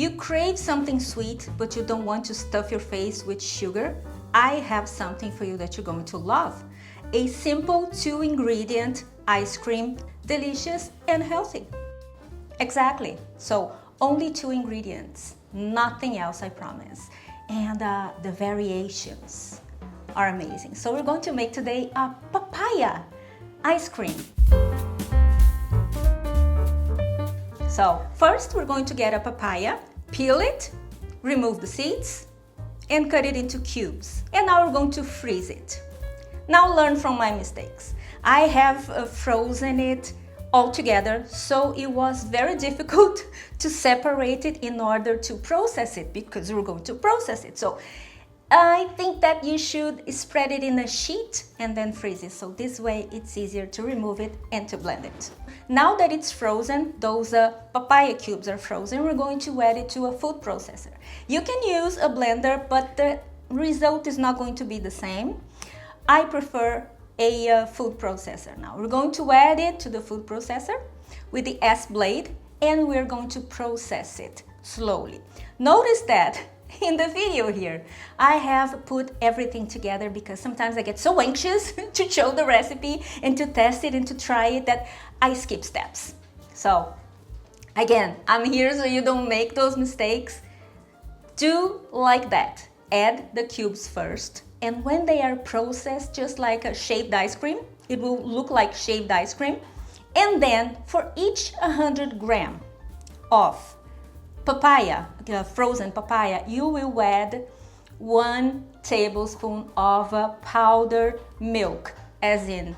You crave something sweet, but you don't want to stuff your face with sugar? I have something for you that you're going to love. A simple 2-ingredient ice cream, delicious and healthy. Exactly. So only 2 ingredients, nothing else, I promise. And the variations are amazing. So we're going to make today a papaya ice cream. So first we're going to get a papaya, peel it, remove the seeds, and cut it into cubes. And now we're going to freeze it. Now learn from my mistakes. I have frozen it all together, so it was very difficult to separate it in order to process it, because we're going to process it. So I think that you should spread it in a sheet and then freeze it. So this way it's easier to remove it and to blend it. Now that it's frozen, those papaya cubes are frozen, we're going to add it to a food processor. You can use a blender, but the result is not going to be the same. I prefer a food processor. Now we're going to add it to the food processor with the S blade, and we're going to process it slowly. Notice that in the video here, I have put everything together because sometimes I get so anxious to show the recipe and to test it and to try it that I skip steps. So again, I'm here so you don't make those mistakes. Do like that. Add the cubes first, and when they are processed just like a shaved ice cream, it will look like shaved ice cream. And then for each 100 gram of papaya, frozen papaya, you will add 1 tablespoon of powdered milk, as in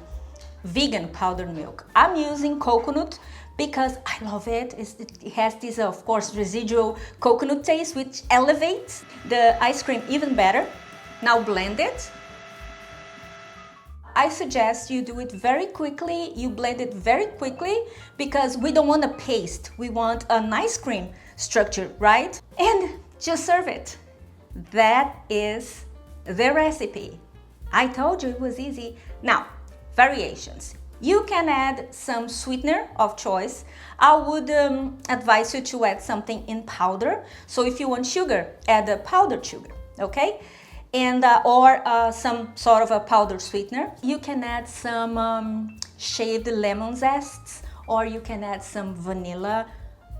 vegan powdered milk. I'm using coconut because I love it. It has this, of course, residual coconut taste, which elevates the ice cream even better. Now blend it. I suggest you do it very quickly. You blend it very quickly because we don't want a paste. We want an ice cream structure, right? And just serve it. That is the recipe. I told you it was easy. Now, variations. You can add some sweetener of choice. I would advise you to add something in powder. So if you want sugar, add a powdered sugar, okay? And or some sort of a powdered sweetener. You can add some shaved lemon zests, or you can add some vanilla.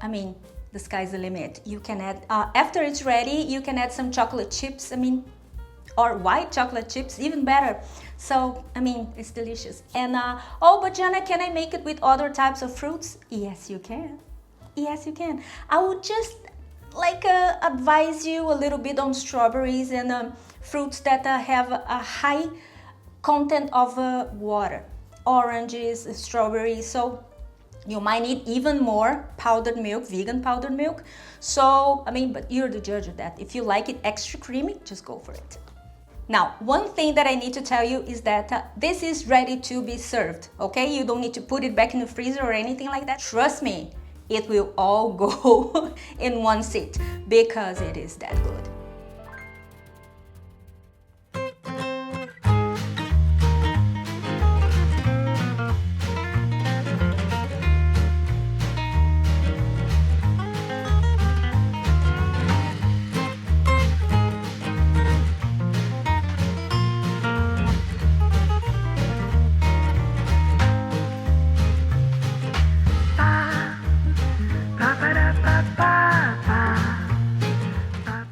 I mean, the sky's the limit. You can add, after it's ready, you can add some chocolate chips, or white chocolate chips, even better. So, it's delicious. And, oh, but Jana, can I make it with other types of fruits? Yes, you can. Yes, you can. I would just advise you a little bit on strawberries and fruits that have a high content of water. Oranges, strawberries, so you might need even more powdered milk, vegan powdered milk. So, but you're the judge of that. If you like it extra creamy, just go for it. Now, one thing that I need to tell you is that this is ready to be served, okay? You don't need to put it back in the freezer or anything like that. Trust me, it will all go in one sit because it is that good.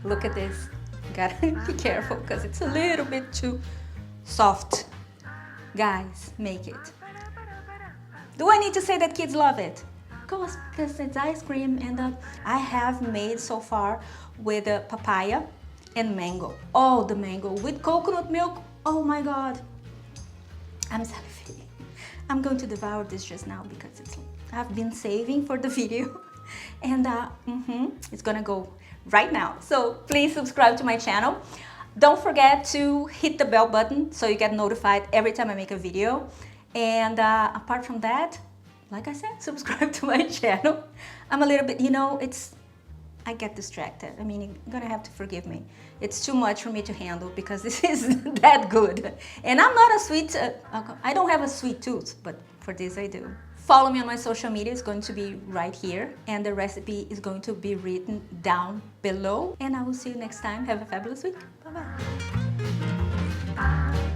Look at this. Gotta be careful because it's a little bit too soft. Guys, make it. Do I need to say that kids love it? Of course, because it's ice cream, and I have made so far with papaya and mango. Oh, the mango with coconut milk. Oh my God. I'm salivating. I'm going to devour this just now because I've been saving for the video. And it's gonna go right now. So please subscribe to my channel. Don't forget to hit the bell button so you get notified every time I make a video. And apart from that, like I said, subscribe to my channel. I'm a little bit, I get distracted. You're gonna have to forgive me. It's too much for me to handle because this is that good. And I'm not a sweet, I don't have a sweet tooth, but for this I do. Follow me on my social media, it's going to be right here, and the recipe is going to be written down below. And I will see you next time. Have a fabulous week. Bye-bye.